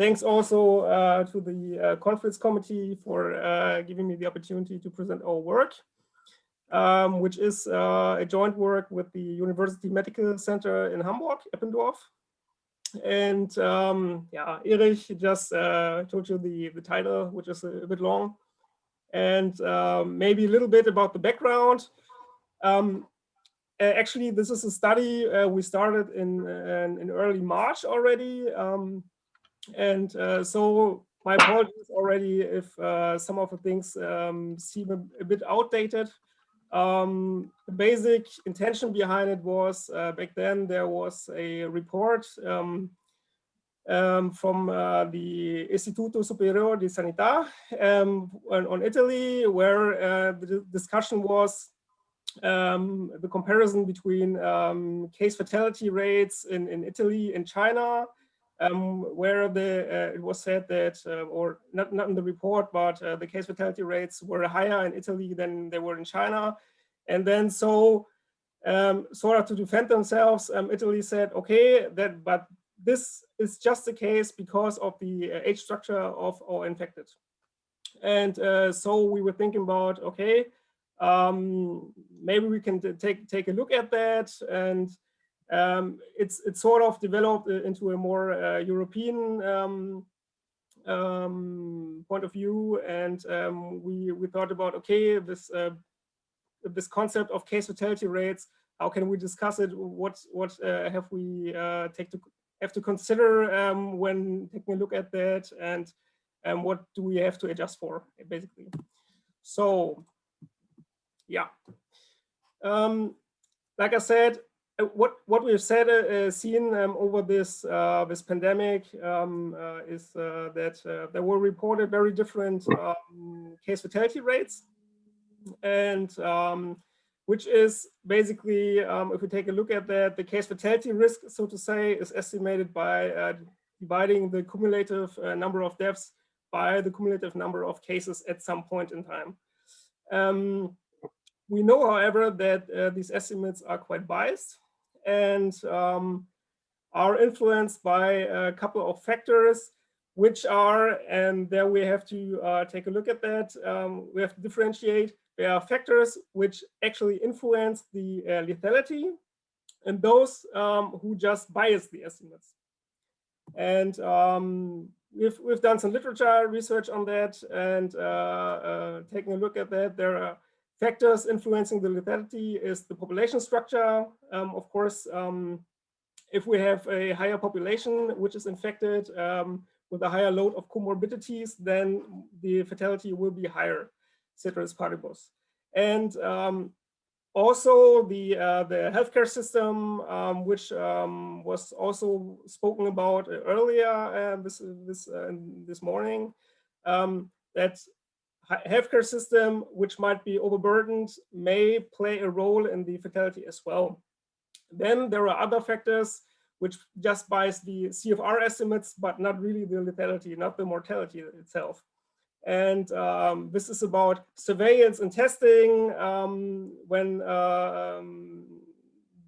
thanks also to the conference committee for giving me the opportunity to present our work, which is a joint work with the University Medical Center in Hamburg, Eppendorf. And yeah, Erich just told you the title, which is a bit long, and maybe a little bit about the background. Actually, this is a study we started in early March already. So my apologies already if some of the things seem a bit outdated. The basic intention behind it was back then there was a report from the Istituto Superiore di Sanità on Italy, where the discussion was the comparison between case fatality rates in Italy and China, where it was said that, or not in the report, but the case fatality rates were higher in Italy than they were in China. And then so sort of to defend themselves, Italy said, okay, but this is just the case because of the age structure of our infected. And so we were thinking about, okay, maybe we can take a look at that, and it's sort of developed into a more European point of view, and we thought about, okay, this concept of case fatality rates, how can we discuss it? What have we have to consider when taking a look at that, and what do we have to adjust for, basically? So yeah, like I said, what we've seen over this this pandemic is that there were reported very different case fatality rates, and which is basically, if we take a look at that, the case fatality risk, so to say, is estimated by dividing the cumulative number of deaths by the cumulative number of cases at some point in time. We know, however, that these estimates are quite biased and are influenced by a couple of factors, which are, and there we have to take a look at that. We have to differentiate. There are factors which actually influence the lethality, and those who just bias the estimates. And we've done some literature research on that, and taking a look at that, there are factors influencing the lethality is the population structure. Of course, if we have a higher population which is infected with a higher load of comorbidities, then the fatality will be higher, ceteris paribus. And also the healthcare system, which was also spoken about earlier this morning, that healthcare system, which might be overburdened, may play a role in the fatality as well. Then there are other factors which just bias the CFR estimates, but not really the lethality, not the mortality itself. And this is about surveillance and testing, when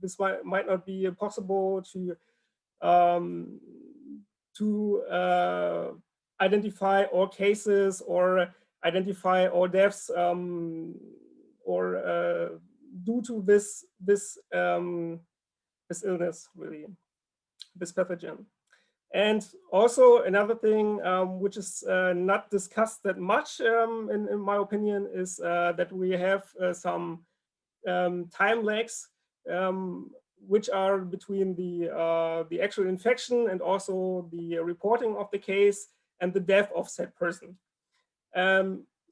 this might not be possible to identify all cases or identify all deaths, or due to this illness, really, this pathogen. And also another thing which is not discussed that much, in my opinion, is that we have some time lags, which are between the actual infection and also the reporting of the case and the death of said person.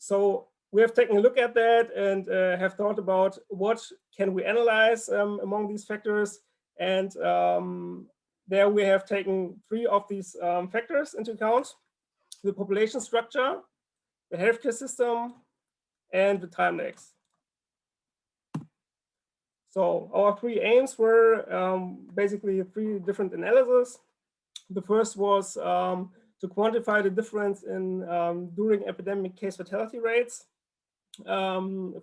So we have taken a look at that and have thought about what can we analyze among these factors, and there we have taken 3 of these factors into account: the population structure, the healthcare system, and the time lags. So our 3 aims were basically 3 different analyses. The first was to quantify the difference in during epidemic case fatality rates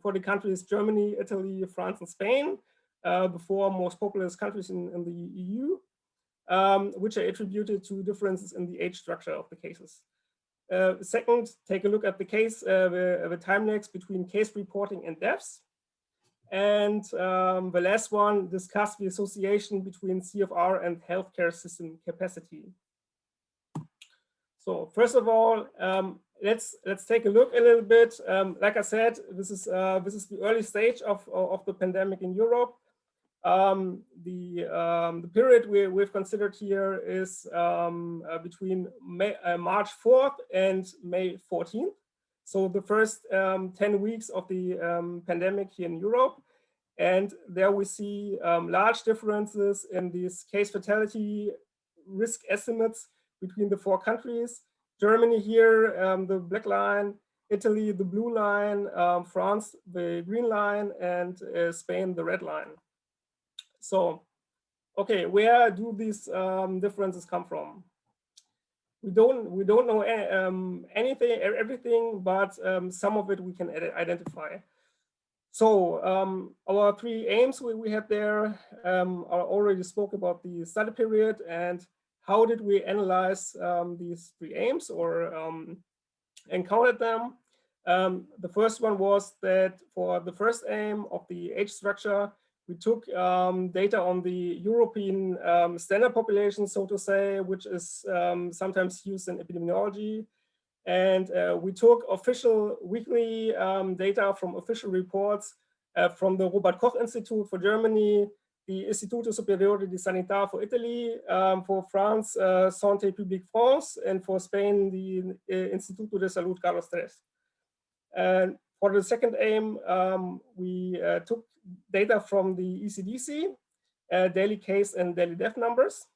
for the countries Germany, Italy, France, and Spain, the 4 most populous countries in the EU. which are attributed to differences in the age structure of the cases. Second, take a look at the case, the time lags between case reporting and deaths. And the last one, discuss the association between CFR and healthcare system capacity. So first of all, let's take a look a little bit. Like I said, this is the early stage of the pandemic in Europe. The period we've considered here is between March 4th and May 14th. So the first 10 weeks of the pandemic here in Europe. And there we see large differences in these case fatality risk estimates between the 4 countries. Germany here, the black line, Italy, the blue line, France, the green line, and Spain, the red line. So, okay, where do these differences come from? We don't know everything, but some of it we can identify. So our 3 aims we had there, I already spoke about the study period and how did we analyze these 3 aims or encountered them. The first one was that for the first aim of the age structure, we took data on the European standard population, so to say, which is sometimes used in epidemiology. And we took official weekly data from official reports from the Robert Koch Institute for Germany, the Istituto Superiore di Sanità for Italy, for France, Santé Publique France, and for Spain, the Instituto de Salud Carlos III. And for the second aim, we took data from the ECDC, daily case and daily death numbers.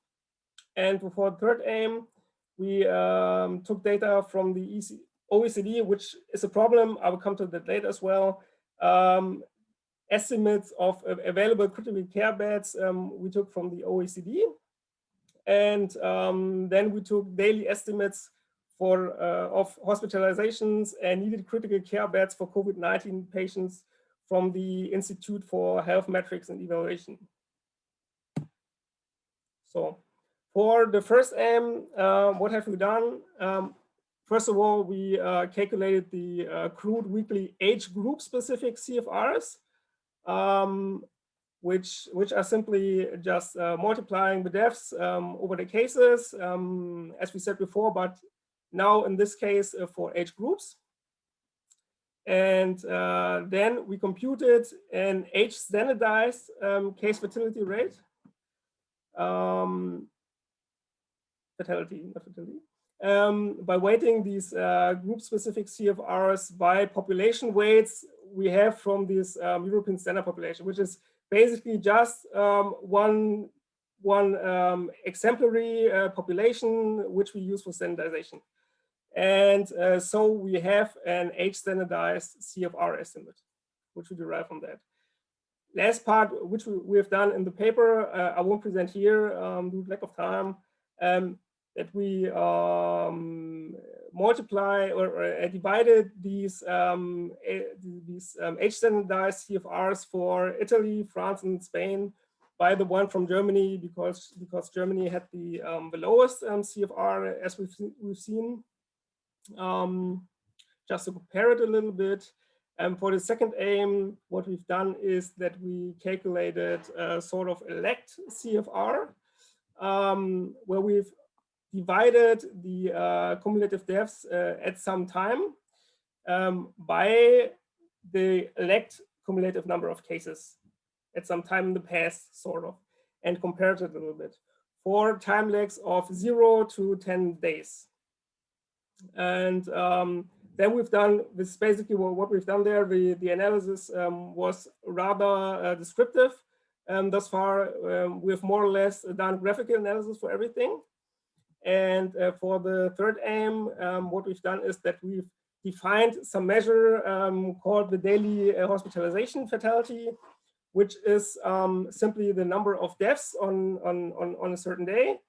And for the third aim, we took data from the OECD, which is a problem. I will come to that later as well. Estimates of available critical care beds we took from the OECD. And then we took daily estimates for of hospitalizations and needed critical care beds for COVID-19 patients from the Institute for Health Metrics and Evaluation. So for the first aim, what have we done? First of all, we calculated the crude weekly age group specific CFRs, which are simply just multiplying the deaths over the cases, as we said before, but now in this case for age groups. And then we computed an age standardized case fatality rate. By weighting these group-specific CFRs by population weights we have from this European standard population, which is basically just one exemplary population which we use for standardization. And so we have an age standardized CFR estimate, which we derive from that. Last part, which we have done in the paper, I won't present here due to lack of time, that we multiply or divided these age standardized CFRs for Italy, France, and Spain by the one from Germany, because Germany had the lowest CFR as we've seen. Just to compare it a little bit. For the second aim, what we've done is that we calculated a sort of elect CFR, where we've divided the cumulative deaths at some time by the elect cumulative number of cases at some time in the past, sort of, and compared it a little bit for time lags of 0 to 10 days. And then we've done this, basically what we've done there. The analysis was rather descriptive. Thus far, we've more or less done graphical analysis for everything. And for the third aim, what we've done is that we've defined some measure called the daily hospitalization fatality, which is simply the number of deaths on a certain day,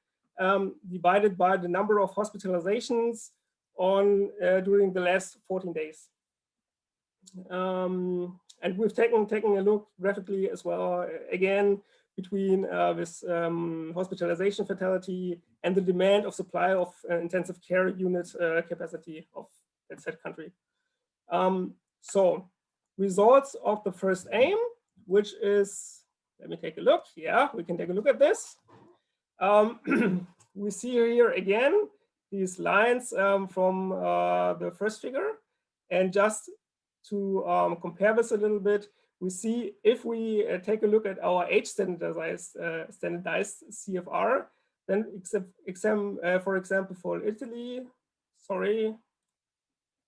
divided by the number of hospitalizations during the last 14 days. And we've taken a look graphically as well, again, between this hospitalization fatality and the demand of supply of intensive care unit capacity of that said country. So results of the first aim, which is, let me take a look. Yeah, we can take a look at this. We see here again these lines from the first figure, and just to compare this a little bit, we see if we take a look at our age standardized CFR, then for example, for Italy, sorry,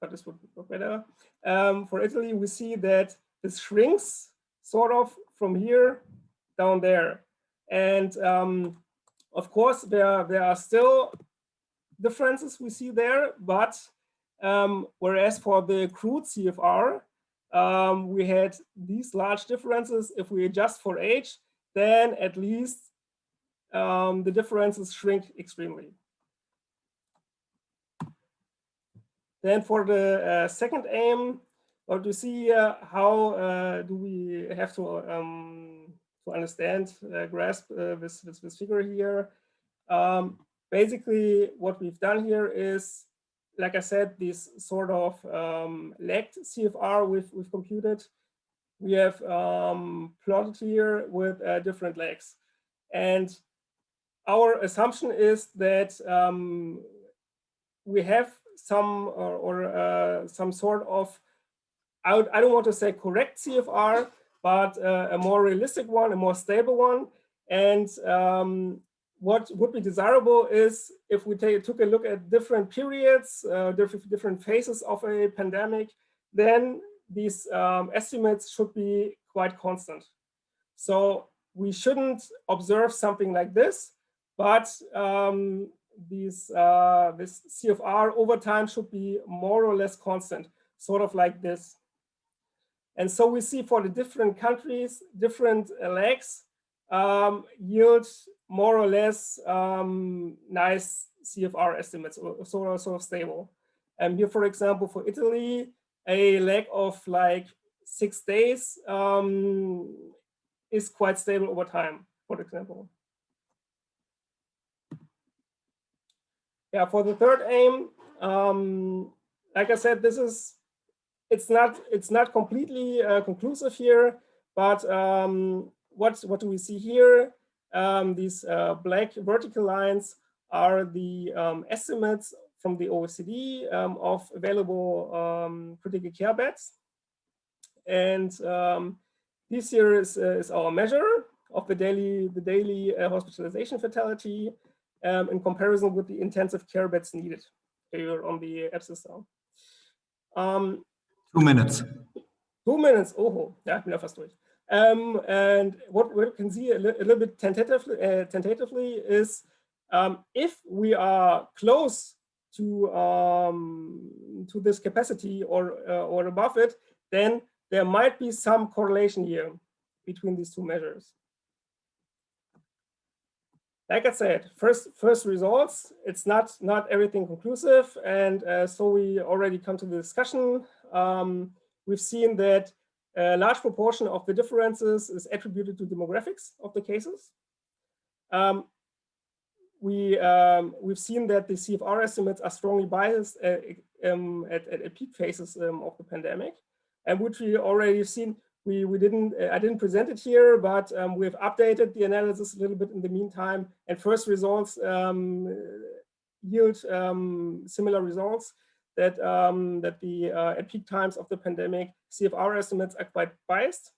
but this would look better. For Italy, we see that this shrinks sort of from here down there. And of course, there are still differences we see there, but whereas for the crude CFR, we had these large differences. If we adjust for age, then at least the differences shrink extremely. Then for the second aim, what do you see how do we have to understand, grasp this figure here? Basically, what we've done here is, like I said, this sort of lagged CFR we've computed. We have plotted here with different lags. And our assumption is that we have some some sort of, I don't want to say correct CFR, but a more realistic one, a more stable one. And what would be desirable is if we took a look at different periods, different phases of a pandemic, then these estimates should be quite constant. So we shouldn't observe something like this, but this CFR over time should be more or less constant, sort of like this. And so we see for the different countries, different lags yield more or less nice CFR estimates, or sort of stable. And here, for example, for Italy, a lag of like 6 days is quite stable over time, for example. Yeah, for the third aim, like I said, it's not completely conclusive here, but what do we see here? These black vertical lines are the estimates from the OECD of available critical care beds, and this here is our measure of the daily hospitalization fatality in comparison with the intensive care beds needed here on the axis. 2 minutes. 2 minutes. Oh, yeah, bin ja fast durch. And what we can see a little bit tentatively is if we are close to this capacity or above it, then there might be some correlation here between these two measures. Like I said, first results, it's not everything conclusive, and so we already come to the discussion. We've seen that a large proportion of the differences is attributed to demographics of the cases. We've seen that the CFR estimates are strongly biased at peak phases of the pandemic, and which we already seen. I didn't present it here, but we've updated the analysis a little bit in the meantime, and first results yield similar results that at peak times of the pandemic, CFR estimates are quite biased,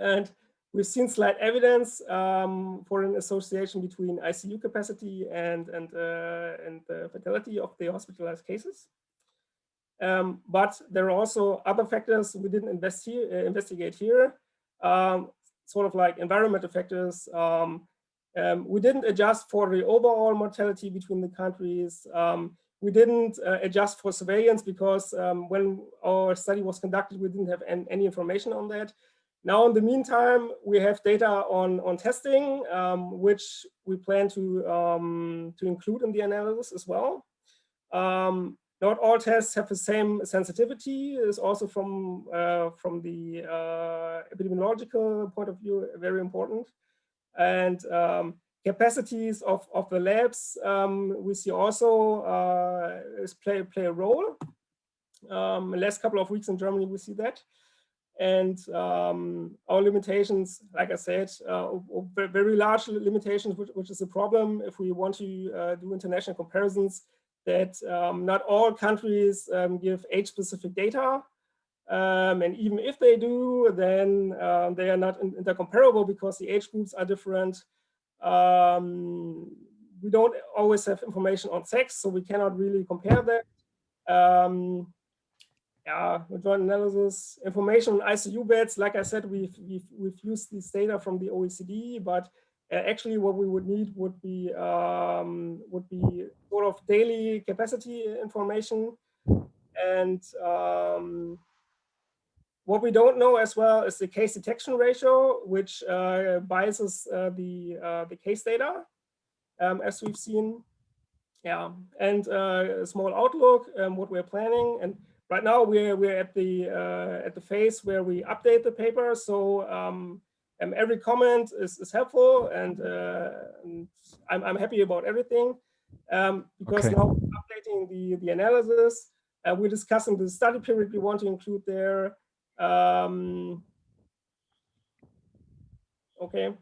and we've seen slight evidence for an association between ICU capacity and the fatality of the hospitalized cases. But there are also other factors we didn't investigate here, sort of like environmental factors. We didn't adjust for the overall mortality between the countries. We didn't adjust for surveillance because when our study was conducted, we didn't have any information on that. Now, in the meantime, we have data on testing, which we plan to include in the analysis as well. Not all tests have the same sensitivity. Is also from the epidemiological point of view very important. And capacities of the labs, we see also play a role. The last couple of weeks in Germany, we see that. And our limitations, like I said, very large limitations, which is a problem if we want to do international comparisons, that not all countries give age-specific data. And even if they do, then they are not intercomparable because the age groups are different. We don't always have information on sex, so we cannot really compare that. Yeah, joint analysis, information on ICU beds. Like I said, we've used this data from the OECD, but actually what we would need would be sort of daily capacity information. And what we don't know as well is the case detection ratio, which biases the case data, as we've seen. Yeah, and a small outlook, what we're planning. And right now we're at the phase where we update the paper. So every comment is helpful, and I'm happy about everything, because now we're updating the analysis. We're discussing the study period we want to include there. Okay.